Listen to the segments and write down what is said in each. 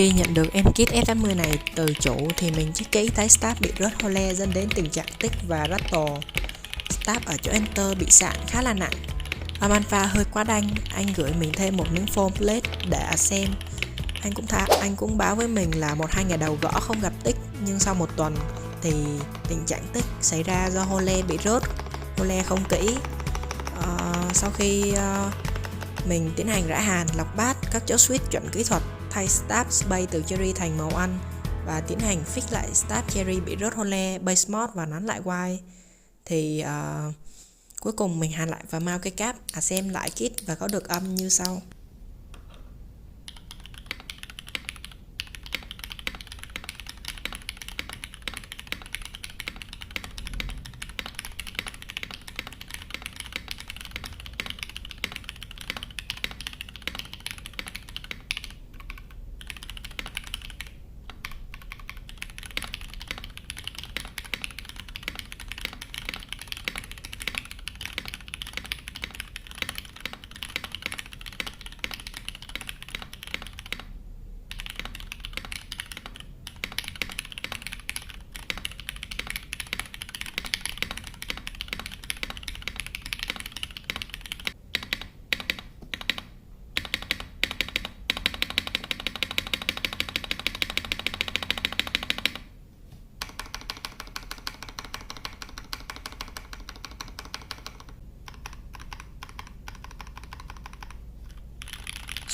khi nhận được em kit F80 này từ chủ thì mình check kỹ thấy stab bị rớt hole dẫn đến tình trạng tích và rattle. Stab ở chỗ enter bị sạn khá là nặng. Âm alpha hơi quá đanh, anh gửi mình thêm một miếng foam plate để xem. Anh cũng báo với mình là 1-2 ngày đầu gõ không gặp tích, nhưng sau một tuần thì tình trạng tích xảy ra do hole bị rớt, hole không kỹ. Sau khi mình tiến hành rã hàn, lọc bát, các chỗ switch chuẩn kỹ thuật, thay stab space từ cherry thành màu ăn và tiến hành fix lại stab cherry bị rớt hole, base mod và nắn lại wire. Thì cuối cùng mình hàn lại và mount cây cáp, xem lại kit và có được âm như sau.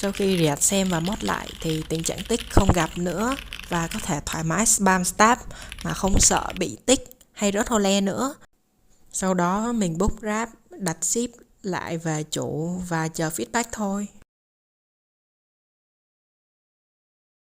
Sau khi rẹt xem và mod lại thì tình trạng tích không gặp nữa và có thể thoải mái spam stab mà không sợ bị tích hay rớt hole nữa. Sau đó mình book ráp, đặt ship lại về chủ và chờ feedback thôi.